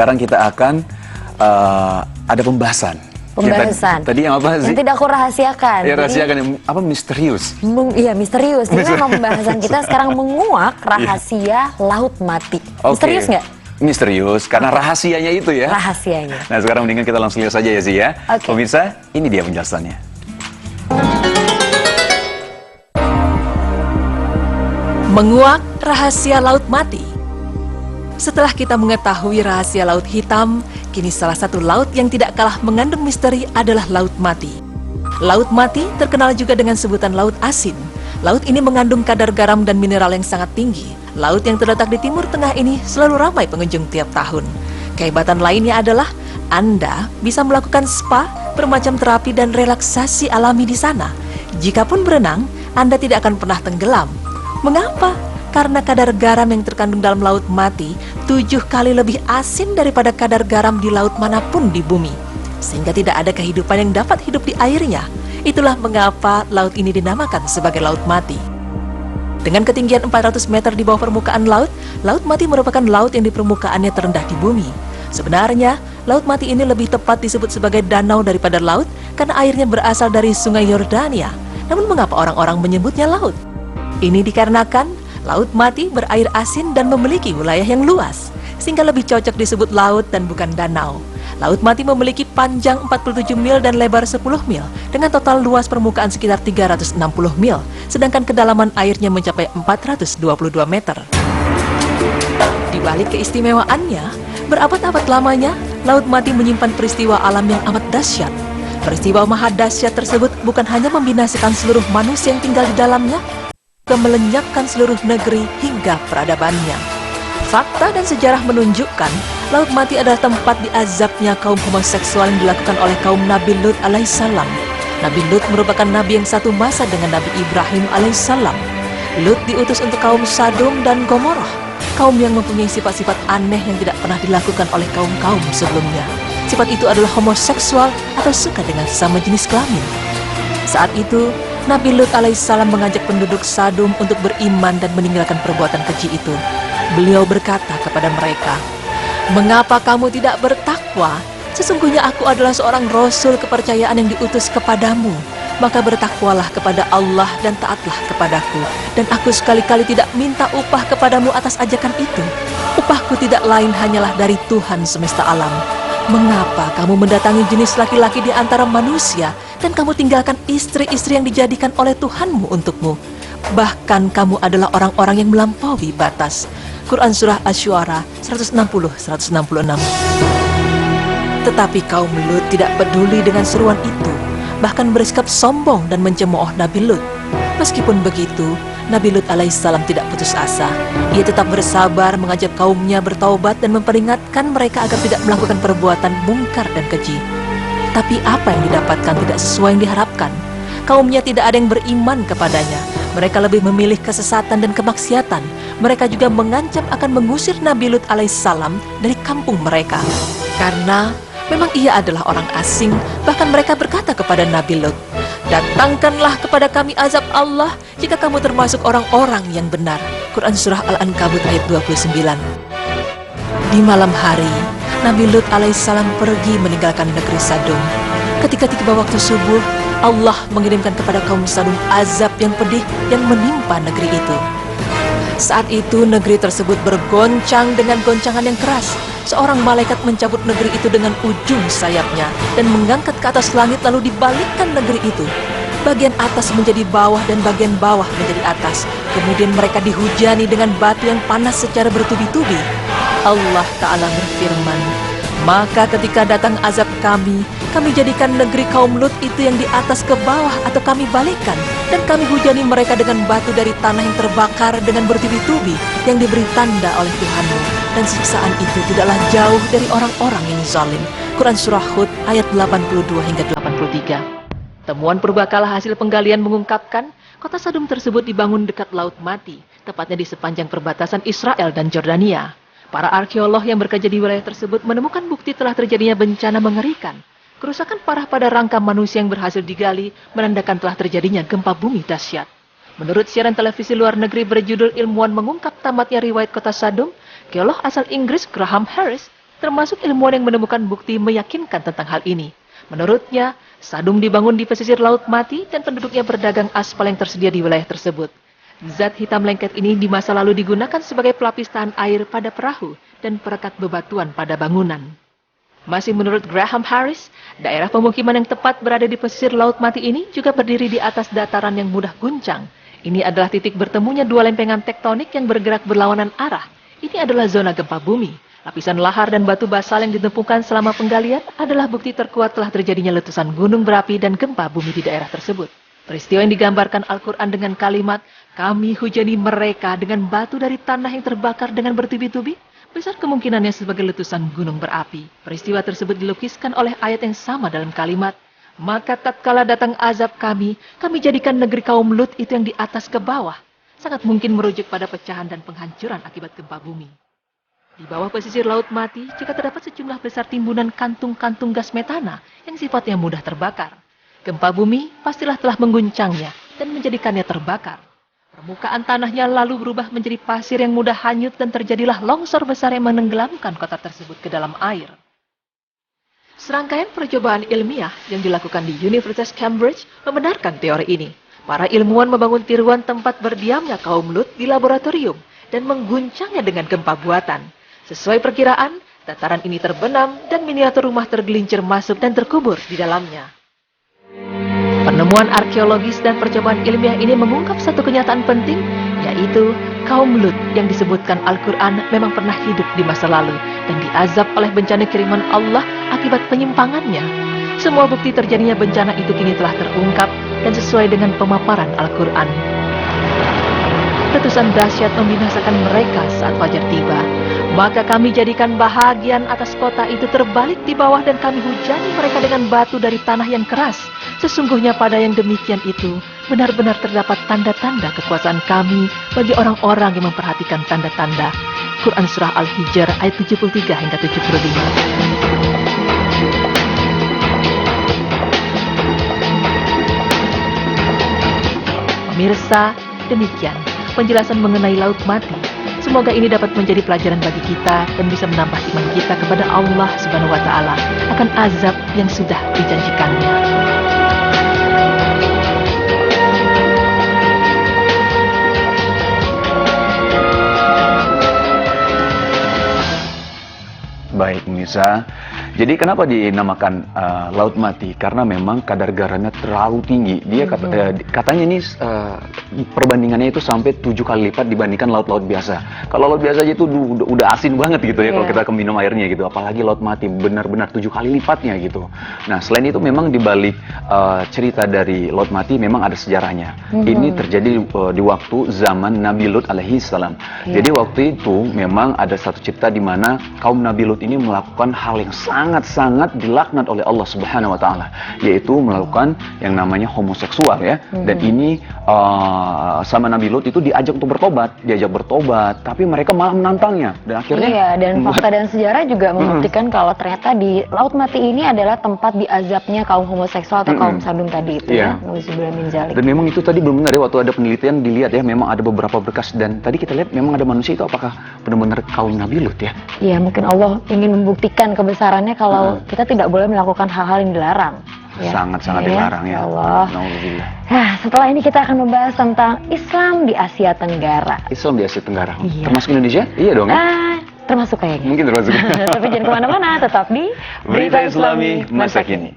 sekarang kita akan ada pembahasan. Pembahasan. Tadi yang apa sih? Yang tidak aku rahasiakan. Ya, rahasiakan yang apa, misterius. Iya, misterius. Jadi memang pembahasan kita sekarang menguak rahasia laut mati. Misterius nggak? Misterius, karena rahasianya itu ya. Rahasianya. Nah, sekarang mendingan kita langsung lihat saja ya sih ya. Pemirsa, ini dia penjelasannya. Menguak rahasia laut mati. Setelah kita mengetahui rahasia laut hitam, kini salah satu laut yang tidak kalah mengandung misteri adalah laut mati. Laut mati terkenal juga dengan sebutan laut asin. Laut ini mengandung kadar garam dan mineral yang sangat tinggi. Laut yang terletak di timur tengah ini selalu ramai pengunjung tiap tahun. Kehebatan lainnya adalah Anda bisa melakukan spa, bermacam terapi dan relaksasi alami di sana. Jikapun berenang, Anda tidak akan pernah tenggelam. Mengapa? Karena kadar garam yang terkandung dalam laut mati 7 kali lebih asin daripada kadar garam di laut manapun di bumi. Sehingga tidak ada kehidupan yang dapat hidup di airnya. Itulah mengapa laut ini dinamakan sebagai laut mati. Dengan ketinggian 400 meter di bawah permukaan laut, laut mati merupakan laut yang di permukaannya terendah di bumi. Sebenarnya, laut mati ini lebih tepat disebut sebagai danau daripada laut karena airnya berasal dari sungai Yordania. Namun mengapa orang-orang menyebutnya laut? Ini dikarenakan laut mati berair asin dan memiliki wilayah yang luas, sehingga lebih cocok disebut laut dan bukan danau. Laut mati memiliki panjang 47 mil dan lebar 10 mil, dengan total luas permukaan sekitar 360 mil, sedangkan kedalaman airnya mencapai 422 meter. Di balik keistimewaannya, berabad-abad lamanya, laut mati menyimpan peristiwa alam yang amat dahsyat. Peristiwa maha dahsyat tersebut bukan hanya membinasakan seluruh manusia yang tinggal di dalamnya, melenyapkan seluruh negeri hingga peradabannya. Fakta dan sejarah menunjukkan laut mati adalah tempat diazabnya kaum homoseksual yang dilakukan oleh kaum Nabi Lut alaihissalam. Nabi Lut merupakan nabi yang satu masa dengan Nabi Ibrahim alaihissalam. Lut diutus untuk kaum Sodom dan Gomorrah, kaum yang mempunyai sifat-sifat aneh yang tidak pernah dilakukan oleh kaum-kaum sebelumnya. Sifat itu adalah homoseksual atau suka dengan sesama jenis kelamin. Saat itu, Nabi Lut alaihissalam mengajak penduduk Sodom untuk beriman dan meninggalkan perbuatan keji itu. Beliau berkata kepada mereka, "Mengapa kamu tidak bertakwa? Sesungguhnya aku adalah seorang rasul kepercayaan yang diutus kepadamu. Maka bertakwalah kepada Allah dan taatlah kepadaku. Dan aku sekali-kali tidak minta upah kepadamu atas ajakan itu. Upahku tidak lain hanyalah dari Tuhan semesta alam. Mengapa kamu mendatangi jenis laki-laki di antara manusia dan kamu tinggalkan istri-istri yang dijadikan oleh Tuhanmu untukmu? Bahkan kamu adalah orang-orang yang melampaui batas." Quran Surah Asy-Syu'ara 160-166. Tetapi kaum Lut tidak peduli dengan seruan itu, bahkan bersikap sombong dan mencemooh Nabi Lut. Meskipun begitu, Nabi Lut alaihissalam tidak putus asa. Ia tetap bersabar mengajak kaumnya bertaubat dan memperingatkan mereka agar tidak melakukan perbuatan mungkar dan keji. Tapi apa yang didapatkan tidak sesuai yang diharapkan. Kaumnya tidak ada yang beriman kepadanya. Mereka lebih memilih kesesatan dan kemaksiatan. Mereka juga mengancam akan mengusir Nabi Lut alaihissalam dari kampung mereka. Karena memang ia adalah orang asing, bahkan mereka berkata kepada Nabi Lut, "Datangkanlah kepada kami azab Allah jika kamu termasuk orang-orang yang benar." Quran Surah Al-Ankabut ayat 29. Di malam hari, Nabi Lut alaihissalam pergi meninggalkan negeri Sodom. Ketika tiba waktu subuh, Allah mengirimkan kepada kaum Sodom azab yang pedih yang menimpa negeri itu. Saat itu negeri tersebut bergoncang dengan goncangan yang keras. Seorang malaikat mencabut negeri itu dengan ujung sayapnya dan mengangkat ke atas langit lalu dibalikkan negeri itu. Bagian atas menjadi bawah dan bagian bawah menjadi atas. Kemudian mereka dihujani dengan batu yang panas secara bertubi-tubi. Allah Ta'ala berfirman, "Maka ketika datang azab kami jadikan negeri kaum Lut itu yang di atas ke bawah atau kami balikkan. Dan kami hujani mereka dengan batu dari tanah yang terbakar dengan bertubi-tubi yang diberi tanda oleh Tuhanmu. Dan siksaan itu tidaklah jauh dari orang-orang yang zalim." Quran Surah Hud ayat 82 hingga 83. Temuan purbakala hasil penggalian mengungkapkan kota Sodom tersebut dibangun dekat Laut Mati, tepatnya di sepanjang perbatasan Israel dan Jordania. Para arkeolog yang bekerja di wilayah tersebut menemukan bukti telah terjadinya bencana mengerikan. Kerusakan parah pada rangka manusia yang berhasil digali menandakan telah terjadinya gempa bumi dahsyat. Menurut siaran televisi luar negeri berjudul Ilmuwan Mengungkap Tamatnya Riwayat Kota Sodom, geolog asal Inggris Graham Harris termasuk ilmuwan yang menemukan bukti meyakinkan tentang hal ini. Menurutnya, Sadum dibangun di pesisir Laut Mati dan penduduknya berdagang aspal yang tersedia di wilayah tersebut. Zat hitam lengket ini di masa lalu digunakan sebagai pelapis tahan air pada perahu dan perekat bebatuan pada bangunan. Masih menurut Graham Harris, daerah pemukiman yang tepat berada di pesisir Laut Mati ini juga berdiri di atas dataran yang mudah guncang. Ini adalah titik bertemunya dua lempengan tektonik yang bergerak berlawanan arah. Ini adalah zona gempa bumi. Lapisan lahar dan batu basal yang ditemukan selama penggalian adalah bukti terkuat telah terjadinya letusan gunung berapi dan gempa bumi di daerah tersebut. Peristiwa yang digambarkan Al-Quran dengan kalimat, "Kami hujani mereka dengan batu dari tanah yang terbakar dengan bertubi-tubi," besar kemungkinannya sebagai letusan gunung berapi. Peristiwa tersebut dilukiskan oleh ayat yang sama dalam kalimat, "Maka tatkala datang azab kami jadikan negeri kaum Lut itu yang di atas ke bawah." Sangat mungkin merujuk pada pecahan dan penghancuran akibat gempa bumi. Di bawah pesisir Laut Mati juga terdapat sejumlah besar timbunan kantung-kantung gas metana yang sifatnya mudah terbakar. Gempa bumi pastilah telah mengguncangnya dan menjadikannya terbakar. Permukaan tanahnya lalu berubah menjadi pasir yang mudah hanyut dan terjadilah longsor besar yang menenggelamkan kota tersebut ke dalam air. Serangkaian percobaan ilmiah yang dilakukan di Universitas Cambridge membenarkan teori ini. Para ilmuwan membangun tiruan tempat berdiamnya kaum Lut di laboratorium dan mengguncangnya dengan gempa buatan. Sesuai perkiraan, dataran ini terbenam dan miniatur rumah tergelincir masuk dan terkubur di dalamnya. Penemuan arkeologis dan percobaan ilmiah ini mengungkap satu kenyataan penting, yaitu kaum Lut yang disebutkan Al-Quran memang pernah hidup di masa lalu dan diazab oleh bencana kiriman Allah akibat penyimpangannya. Semua bukti terjadinya bencana itu kini telah terungkap dan sesuai dengan pemaparan Al-Quran. Letusan dahsyat membinasakan mereka saat fajar tiba. Maka kami jadikan bahagian atas kota itu terbalik di bawah dan kami hujani mereka dengan batu dari tanah yang keras. Sesungguhnya pada yang demikian itu benar-benar terdapat tanda-tanda kekuasaan kami bagi orang-orang yang memperhatikan tanda-tanda. Quran Surah Al-Hijr ayat 73 hingga 75. Pemirsa, demikian penjelasan mengenai Laut Mati. Semoga ini dapat menjadi pelajaran bagi kita dan bisa menambah iman kita kepada Allah Subhanahu wa Ta'ala akan azab yang sudah dijanjikannya. Baik, Nisa. Jadi kenapa dinamakan Laut Mati? Karena memang kadar garamnya terlalu tinggi. Dia katanya ini perbandingannya itu sampai 7 kali lipat dibandingkan laut-laut biasa. Kalau laut biasa aja itu udah asin banget gitu ya kalau kita minum airnya gitu. Apalagi Laut Mati benar-benar 7 kali lipatnya gitu. Nah, selain itu memang dibalik cerita dari Laut Mati memang ada sejarahnya. Ini terjadi di waktu zaman Nabi Lut alaihi salam. Jadi waktu itu memang ada satu cerita di mana kaum Nabi Lut ini melakukan hal yang sangat-sangat dilaknat oleh Allah Subhanahu wa Ta'ala, yaitu melakukan yang namanya homoseksual ya. Dan ini sama Nabi Lut itu diajak untuk diajak bertobat, tapi mereka malah menantangnya dan akhirnya dan fakta dan sejarah juga membuktikan kalau ternyata di Laut Mati ini adalah tempat diazabnya kaum homoseksual atau kaum sadum tadi itu ya. Dan memang itu tadi belum benar ya, waktu ada penelitian dilihat ya, memang ada beberapa berkas dan tadi kita lihat memang ada manusia itu apakah benar-benar kaum Nabi Lut ya? Iya, mungkin Allah ingin membuktikan kebesarannya kalau kita tidak boleh melakukan hal-hal yang dilarang. Sangat-sangat dilarang ya. Allah. Nah, setelah ini kita akan membahas tentang Islam di Asia Tenggara. Islam di Asia Tenggara, termasuk Indonesia? Iya dong ya? Termasuk kayaknya. Mungkin termasuk. Tapi jangan kemana-mana, tetap di Berita Islami Masa Kini.